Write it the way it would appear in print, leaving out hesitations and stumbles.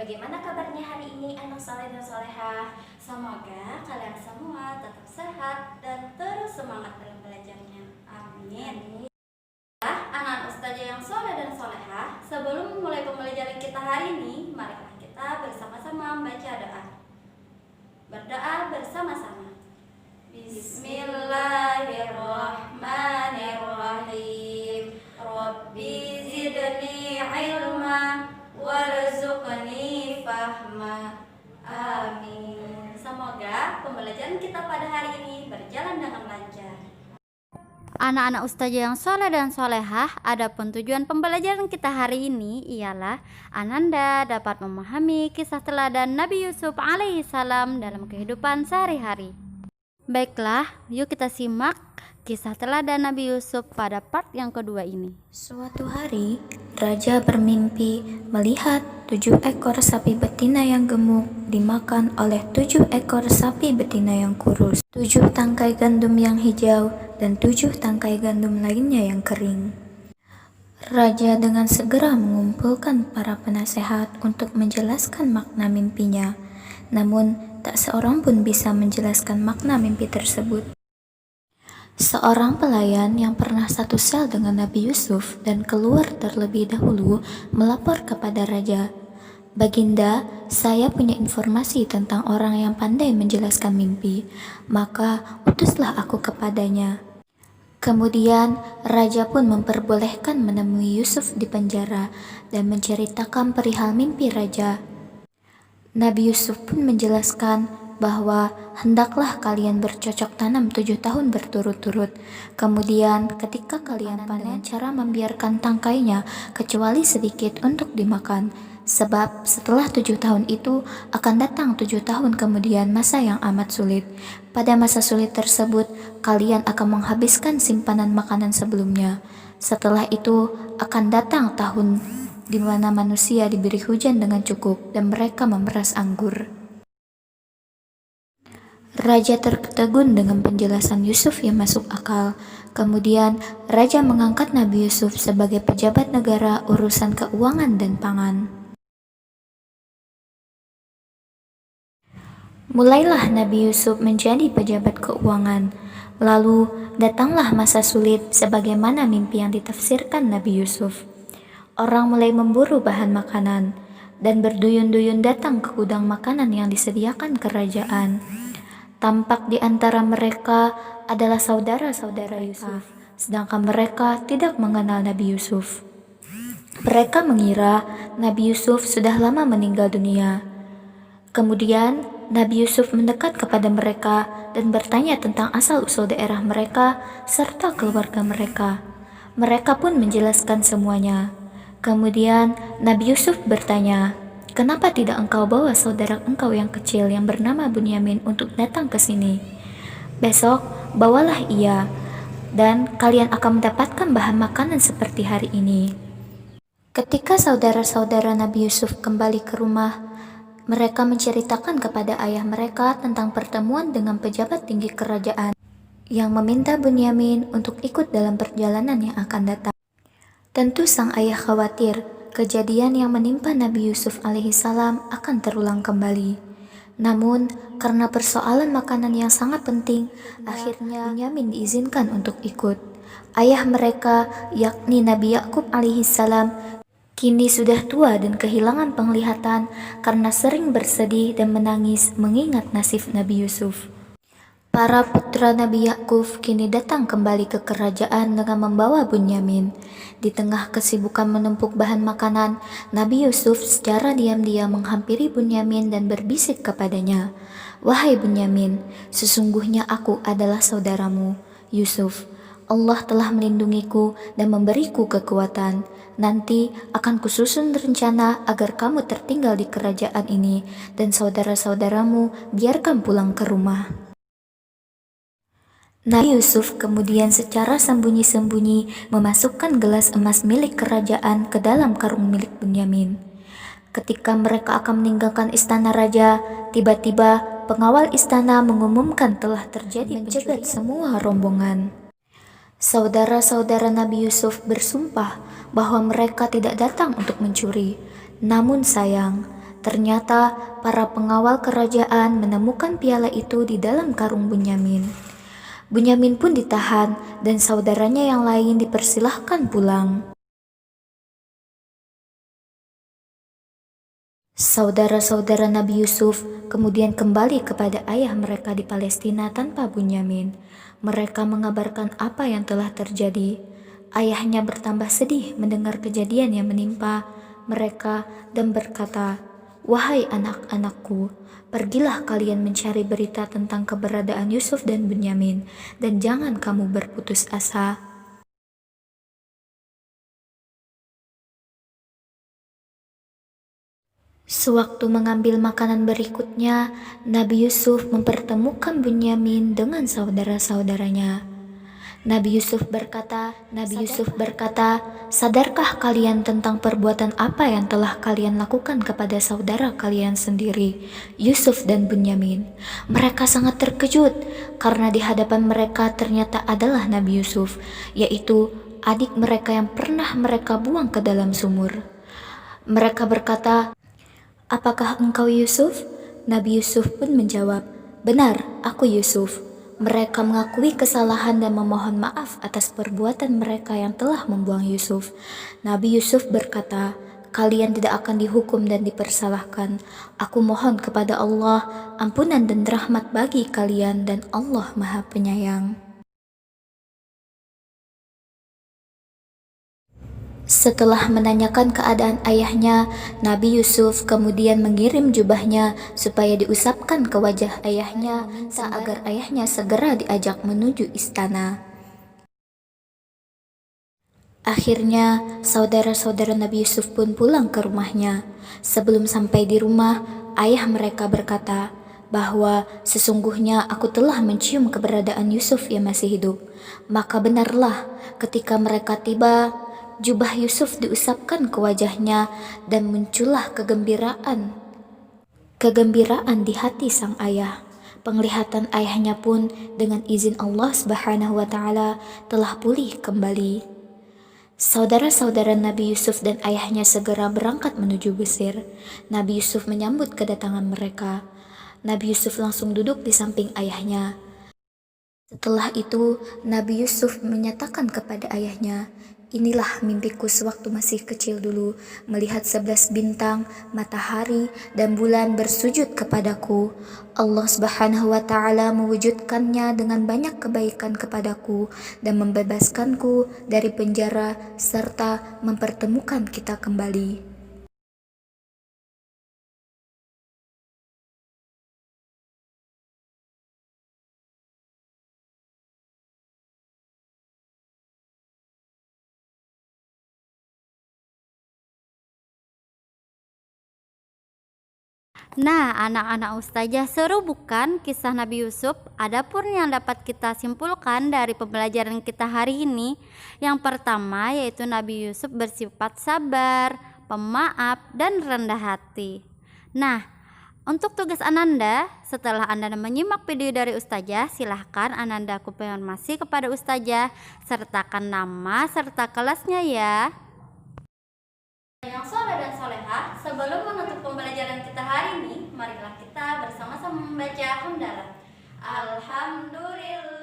Bagaimana kabarnya hari ini anak soleh dan solehah? Semoga kalian semua tetap sehat dan terus semangat dalam belajarnya. Amin. Anak-anak ustazah yang soleh dan solehah, sebelum memulai pembelajaran kita hari ini, marilah kita bersama-sama membaca doa. Berdoa bersama-sama. Bismillahirrahmanirrahim. Rabbi zidni ilma warzuqni fahma. Amin. Semoga pembelajaran kita pada hari ini berjalan dengan lancar. Anak-anak ustazah yang soleh dan solehah, adapun tujuan pembelajaran kita hari ini ialah Ananda dapat memahami kisah teladan Nabi Yusuf alaihissalam dalam kehidupan sehari-hari. Baiklah, yuk kita simak kisah teladan Nabi Yusuf pada part yang kedua ini. Suatu hari, raja bermimpi melihat 7 ekor sapi betina yang gemuk dimakan oleh 7 ekor sapi betina yang kurus, 7 tangkai gandum yang hijau, dan 7 tangkai gandum lainnya yang kering. Raja dengan segera mengumpulkan para penasehat untuk menjelaskan makna mimpinya, namun tak seorang pun bisa menjelaskan makna mimpi tersebut. Seorang pelayan yang pernah satu sel dengan Nabi Yusuf dan keluar terlebih dahulu melapor kepada raja, "Baginda, saya punya informasi tentang orang yang pandai menjelaskan mimpi, maka utuslah aku kepadanya." Kemudian raja pun memperbolehkan menemui Yusuf di penjara dan menceritakan perihal mimpi raja. Nabi Yusuf pun menjelaskan bahwa hendaklah kalian bercocok tanam 7 tahun berturut-turut. Kemudian ketika kalian panen, cara membiarkan tangkainya kecuali sedikit untuk dimakan. Sebab setelah 7 tahun itu akan datang 7 tahun kemudian masa yang amat sulit. Pada masa sulit tersebut, kalian akan menghabiskan simpanan makanan sebelumnya. Setelah itu akan datang tahun di mana manusia diberi hujan dengan cukup dan mereka memeras anggur. Raja tertegun dengan penjelasan Yusuf yang masuk akal. Kemudian raja mengangkat Nabi Yusuf sebagai pejabat negara urusan keuangan dan pangan. Mulailah Nabi Yusuf menjadi pejabat keuangan. Lalu datanglah masa sulit sebagaimana mimpi yang ditafsirkan Nabi Yusuf. Orang mulai memburu bahan makanan dan berduyun-duyun datang ke gudang makanan yang disediakan kerajaan. Tampak di antara mereka adalah saudara-saudara Yusuf, sedangkan mereka tidak mengenal Nabi Yusuf. Mereka mengira Nabi Yusuf sudah lama meninggal dunia. Kemudian Nabi Yusuf mendekat kepada mereka dan bertanya tentang asal-usul daerah mereka serta keluarga mereka. Mereka pun menjelaskan semuanya. Kemudian Nabi Yusuf bertanya, "Kenapa tidak engkau bawa saudara engkau yang kecil yang bernama Bunyamin untuk datang ke sini? Besok bawalah ia, dan kalian akan mendapatkan bahan makanan seperti hari ini." Ketika saudara-saudara Nabi Yusuf kembali ke rumah, mereka menceritakan kepada ayah mereka tentang pertemuan dengan pejabat tinggi kerajaan yang meminta Bunyamin untuk ikut dalam perjalanan yang akan datang. Tentu sang ayah khawatir kejadian yang menimpa Nabi Yusuf alaihissalam akan terulang kembali. Namun, karena persoalan makanan yang sangat penting, akhirnya Bunyamin diizinkan untuk ikut. Ayah mereka, yakni Nabi Yakub alaihissalam, kini sudah tua dan kehilangan penglihatan karena sering bersedih dan menangis mengingat nasib Nabi Yusuf. Para putra Nabi Yakub kini datang kembali ke kerajaan dengan membawa Bunyamin. Di tengah kesibukan menumpuk bahan makanan, Nabi Yusuf secara diam-diam menghampiri Bunyamin dan berbisik kepadanya, "Wahai Bunyamin, sesungguhnya aku adalah saudaramu, Yusuf. Allah telah melindungiku dan memberiku kekuatan. Nanti akan kususun rencana agar kamu tertinggal di kerajaan ini dan saudara-saudaramu biarkan pulang ke rumah." Nabi Yusuf kemudian secara sembunyi-sembunyi memasukkan gelas emas milik kerajaan ke dalam karung milik Bunyamin. Ketika mereka akan meninggalkan istana raja, tiba-tiba pengawal istana mengumumkan telah terjadi mencegat semua rombongan. Saudara-saudara Nabi Yusuf bersumpah bahwa mereka tidak datang untuk mencuri. Namun sayang, Ternyata para pengawal kerajaan menemukan piala itu di dalam karung Bunyamin. Bunyamin pun ditahan dan saudaranya yang lain dipersilahkan pulang. Saudara-saudara Nabi Yusuf kemudian kembali kepada ayah mereka di Palestina tanpa Bunyamin. Mereka mengabarkan apa yang telah terjadi. Ayahnya bertambah sedih mendengar kejadian yang menimpa mereka dan berkata, "Wahai anak-anakku, pergilah kalian mencari berita tentang keberadaan Yusuf dan Bunyamin, dan jangan kamu berputus asa." Sewaktu mengambil makanan berikutnya, Nabi Yusuf mempertemukan Bunyamin dengan saudara-saudaranya. Nabi Yusuf berkata, "Sadarkah kalian tentang perbuatan apa yang telah kalian lakukan kepada saudara kalian sendiri, Yusuf dan Bunyamin?" Mereka sangat terkejut karena di hadapan mereka ternyata adalah Nabi Yusuf, yaitu adik mereka yang pernah mereka buang ke dalam sumur. Mereka berkata, "Apakah engkau Yusuf?" Nabi Yusuf pun menjawab, "Benar, aku Yusuf." Mereka mengakui kesalahan dan memohon maaf atas perbuatan mereka yang telah membuang Yusuf. Nabi Yusuf berkata, "Kalian tidak akan dihukum dan dipersalahkan. Aku mohon kepada Allah ampunan dan rahmat bagi kalian, dan Allah Maha Penyayang." Setelah menanyakan keadaan ayahnya, Nabi Yusuf kemudian mengirim jubahnya supaya diusapkan ke wajah ayahnya, agar ayahnya segera diajak menuju istana. Akhirnya, saudara-saudara Nabi Yusuf pun pulang ke rumahnya. Sebelum sampai di rumah, ayah mereka berkata bahwa sesungguhnya aku telah mencium keberadaan Yusuf yang masih hidup. Maka benarlah ketika mereka tiba, jubah Yusuf diusapkan ke wajahnya dan muncullah kegembiraan di hati sang ayah. Penglihatan ayahnya pun dengan izin Allah Subhanahu wa taala telah pulih kembali. Saudara-saudara Nabi Yusuf dan ayahnya segera berangkat menuju Mesir. Nabi Yusuf menyambut kedatangan mereka. Nabi Yusuf langsung duduk di samping ayahnya. Setelah itu, Nabi Yusuf menyatakan kepada ayahnya, "Inilah mimpiku sewaktu masih kecil dulu, melihat 11 bintang, matahari, dan bulan bersujud kepadaku. Allah Subhanahu wa Ta'ala mewujudkannya dengan banyak kebaikan kepadaku dan membebaskanku dari penjara serta mempertemukan kita kembali." Nah, anak-anak ustazah, seru bukan kisah Nabi Yusuf? Adapun yang dapat kita simpulkan dari pembelajaran kita hari ini, yang pertama yaitu Nabi Yusuf bersifat sabar, pemaaf, dan rendah hati. Nah, untuk tugas Ananda, setelah Anda menyimak video dari ustazah, silahkan Ananda konfirmasi kepada ustazah, sertakan nama serta kelasnya ya. Yang soleh dan solehah, sebelum menutup pembelajaran kita hari ini, marilah kita bersama-sama membaca hamdalah. Alhamdulillah.